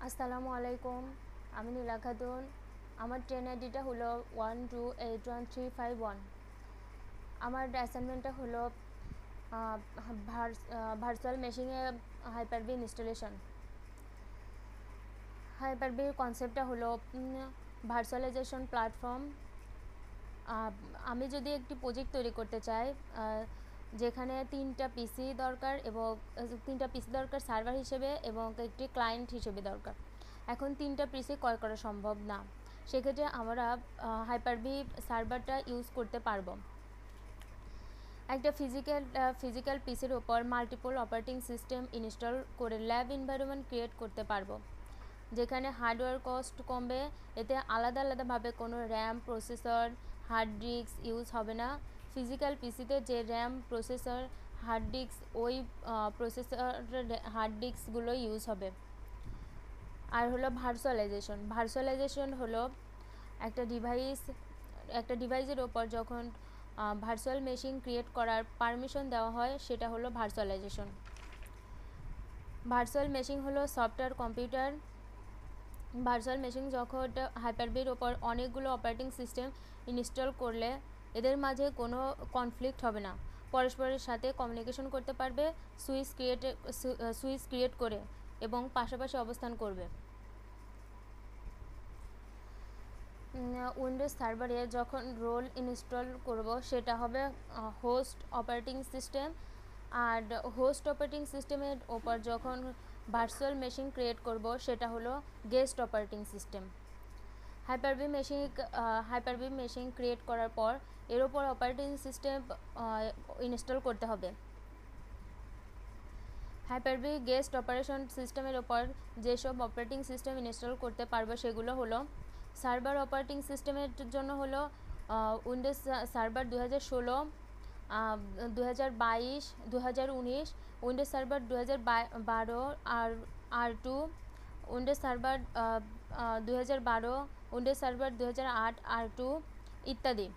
আসসালামু আলাইকুম। আমি নীলা খাতুন। আমার ট্রেন আইডিটা হলো 1281351। আমার অ্যাসাইনমেন্টটা হলো ভার্চুয়াল মেশিনে হাইপার-ভি ইনস্টলেশন। হাইপার-ভির কনসেপ্টটা হলো ভার্চুয়ালাইজেশন প্ল্যাটফর্ম। আমি যদি একটি প্রজেক্ট তৈরি করতে চাই যেখানে তিনটা পিসি দরকার এবং তিনটা পিসি দরকার সার্ভার হিসেবে এবং একটি ক্লায়েন্ট হিসেবে দরকার। এখন তিনটা পিসি ক্রয় করা সম্ভব না, সেক্ষেত্রে আমরা হাইপার-ভি সার্ভারটা ইউজ করতে পারবো। একটা ফিজিক্যাল পিসির ওপর মাল্টিপল অপারেটিং সিস্টেম ইনস্টল করে ল্যাব এনভায়রনমেন্ট ক্রিয়েট করতে পারবো, যেখানে হার্ডওয়্যার কস্ট কমবে। এতে আলাদাভাবে কোনো RAM, processor, hard disk use হবে না। ফিজিক্যাল পিসিতে যে র্যাম, প্রসেসর, হার্ড ডিস্ক, ওই প্রসেসর হার্ড ডিস্কগুলো ইউজ হবে। আর হলো ভার্চুয়ালাইজেশন হলো একটা ডিভাইসের ওপর যখন ভার্চুয়াল মেশিন ক্রিয়েট করার পারমিশন দেওয়া হয়, সেটা হলো ভার্চুয়ালাইজেশন। ভার্চুয়াল মেশিন হলো সফটওয়্যার কম্পিউটার। ভার্চুয়াল মেশিন যখন হাইপার-ভির ওপর অনেকগুলো অপারেটিং সিস্টেম ইনস্টল করলে এদের মাঝে কোনো কনফ্লিক্ট হবে না, পরস্পরের সাথে কমিউনিকেশন করতে পারবে, সুইচ ক্রিয়েট করে এবং পাশাপাশি অবস্থান করবে। উইন্ডোজ সার্ভারে যখন রোল ইনস্টল করব সেটা হবে হোস্ট অপারেটিং সিস্টেম। আর হোস্ট অপারেটিং সিস্টেমের ওপর যখন ভার্চুয়াল মেশিন ক্রিয়েট করব সেটা হলো guest operating system. Hyper-V machine create করার পর এর ওপর অপারেটিং সিস্টেম ইনস্টল করতে হবে। হাইপার-ভি গেস্ট অপারেশন সিস্টেমের ওপর যেসব অপারেটিং সিস্টেম ইনস্টল করতে পারবে সেগুলো হলো সার্ভার অপারেটিং সিস্টেমের জন্য হলো উইন্ডোজ সার্ভার 2016, 2022, 2019, উইন্ডোজ সার্ভার 2012 আর R2, Windows server 2012, Windows server 2008 R2 ইত্যাদি।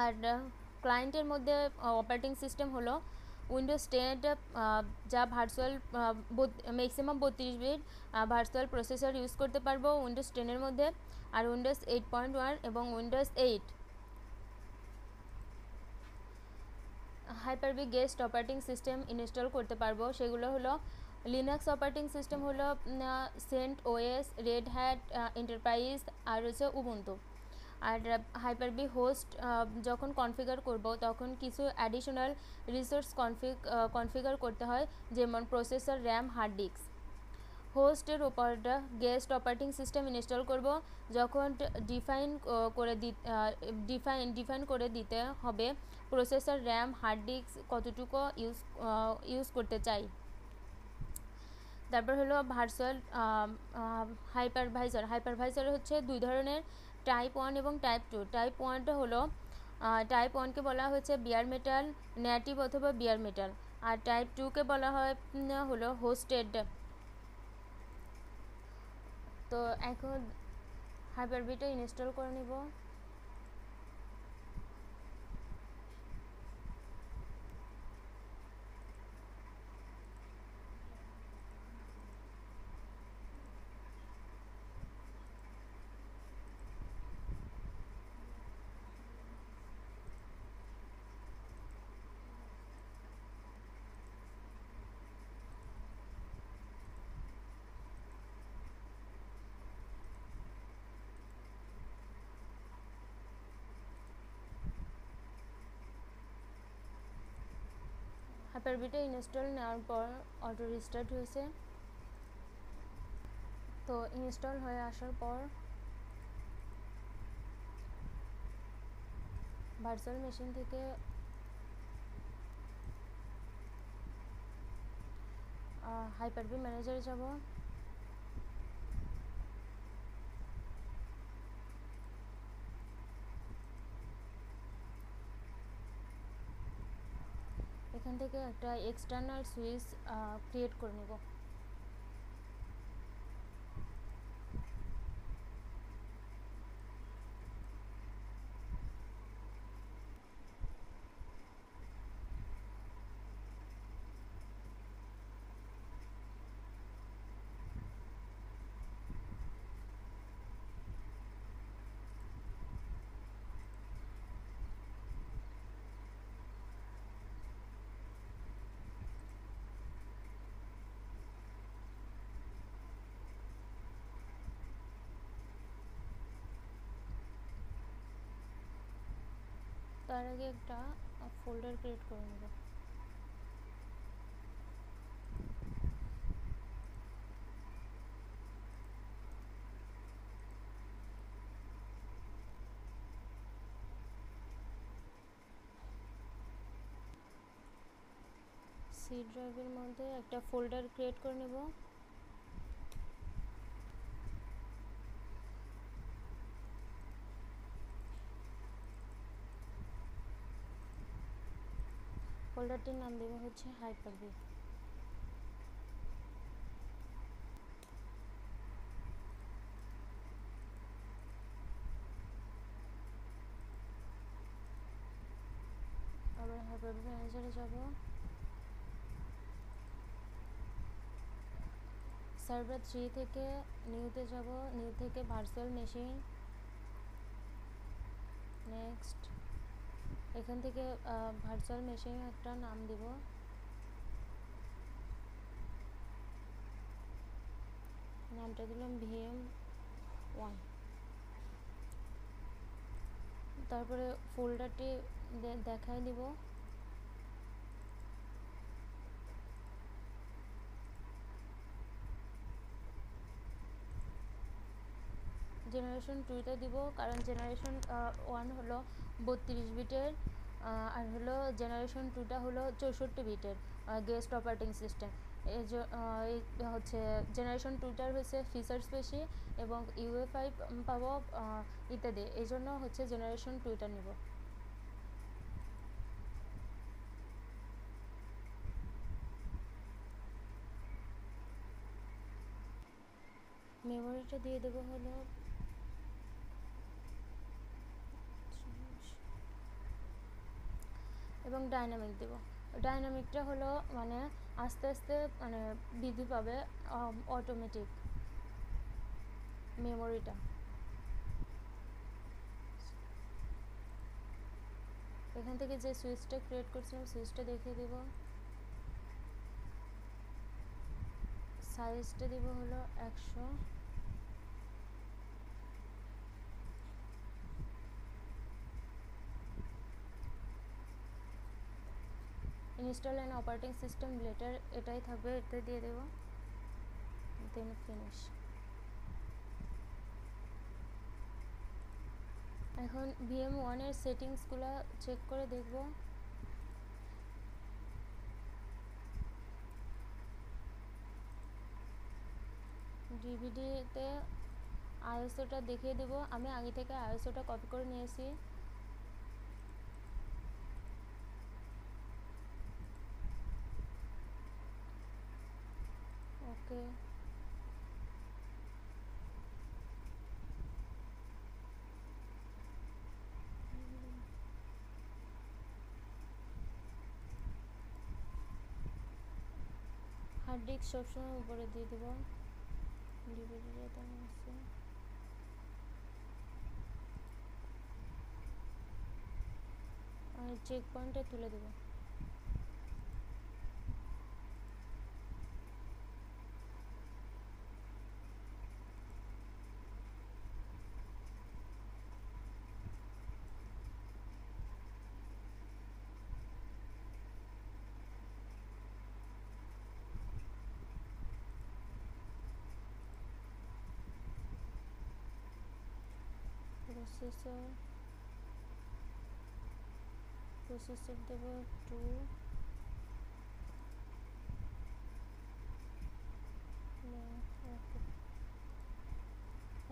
আর ক্লায়েন্টের মধ্যে অপারেটিং সিস্টেম হলো উইন্ডোজ 10, যা virtual maximum 32 bit virtual processor use করতে পারবো উইন্ডোজ 10-এর মধ্যে। আর উইন্ডোজ 8.1 এবং Windows 8। Hyper V guest operating system install করতে পারবো, সেগুলো হলো লিনাক্স অপারেটিং সিস্টেম হলো CentOS, রেড হ্যাট এন্টারপ্রাইজ আর হচ্ছে উবুন্টু। আর হাইপার-ভি হোস্ট যখন কনফিগার করব তখন কিছু অ্যাডিশনাল রিসোর্স কনফিগার করতে হয়, যেমন প্রসেসর, র্যাম, হার্ড ডিস্ক। হোস্টের ওপর গেস্ট অপারেটিং সিস্টেম ইনস্টল করব যখন ডিফাইন করে দিতে হবে প্রসেসর, র্যাম, হার্ড ডিস্ক কতটুকু ইউজ করতে চাই। তারপর হলো ভার্চুয়াল হাইপারভাইজার হচ্ছে দুই ধরনের, টাইপ 1 এবং টাইপ 2। টাইপ 1টা হলো টাইপ 1কে বলা হয়েছে বিয়ার মেটাল, নেটিভ অথবা বিয়ার মেটাল। আর টাইপ 2কে বলা হয় হলো হোস্টেড। তো এখন হাইপার-ভিটা ইনস্টল করে নিব। হাইপার-ভিটা ইনস্টল নেওয়ার পর অটো রিস্টার্ট হয়েছে। তো ইনস্টল হয়ে আসার পর ভার্চুয়াল মেশিন থেকে হাইপার-ভি ম্যানেজারে যাব। এখান থেকে একটা এক্সটার্নাল সুইচ ক্রিয়েট করে নেব। তার আগে একটা ফোল্ডার ক্রিয়েট করে নেব। সি ড্রাইভের মধ্যে একটা ফোল্ডার ক্রিয়েট করে নেব। ফোল্ডারটির নাম দেব হচ্ছে হাইপার-ভি। আবার হাইপার-ভি ম্যানেজারে যাব, সার্ভার 3 থেকে নিউতে যাব, নিউ থেকে ভার্চুয়াল মেশিন, নেক্সট এখান থেকে ভার্চুয়াল মেশিন একটা নাম দিব, নামটা দিলাম VM1। তারপরে ফোল্ডারটি দেখাই দিব, জেনারেশন 2টা দিব, কারণ জেনারেশন 1 হলো 32 বিটের আর হলো জেনারেশন 2টা হলো 64 বিটের গেস্ট অপারেটিং সিস্টেম। এই হচ্ছে জেনারেশন 2টার হচ্ছে ফিচার্স বেশি এবং UEFI পাবো ইত্যাদি, এই জন্য হচ্ছে জেনারেশন 2টা নিব। মেমোরিটা দিয়ে দেবো হলো এবং ডাইনামিক দেব। ডাইনামিকটা হলো মানে আস্তে আস্তে মানে বৃদ্ধি পাবে, অটোমেটিক মেমোরিটা। এখান থেকে যে সুইচটা ক্রিয়েট করছিলাম সুইচটা দেখিয়ে দেব, সাইজটা দেব হলো 100, install and operating system letter এটাই থাকবে, এটা দিয়ে দেব, দেন ফিনিশ। এখন VM1 এর সেটিংসগুলো চেক করে দেখব। ডিভিডিতে ISOটা দেখিয়ে দেব, আমি আগে থেকে ISOটা কপি করে নিয়েছি। ওকে, হার্ড ডিস্ক সবসময় উপরে দিয়ে দেবো, ডিভিডিটা তেমন আছে। আর চেক পয়েন্টটা তুলে দেবো। প্রসেসর দেবো 2,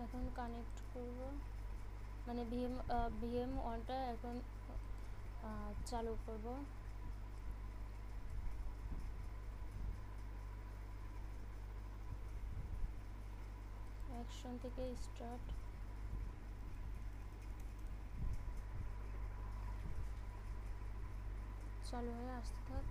এখন কানেক্ট করব, মানে VM1টা এখন চালু করব। অ্যাকশন থেকে স্টার্ট, চালু হয়ে আসতে থাক।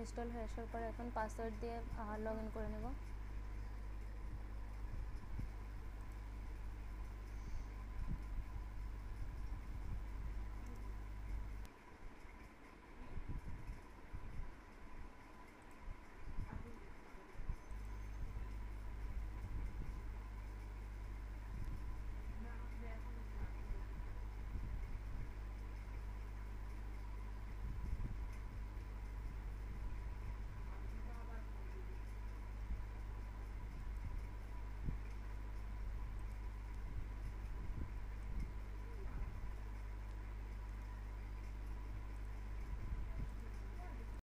ইনস্টল হয়ে আসার পর এখন পাসওয়ার্ড দিয়ে লগ ইন করে নেব।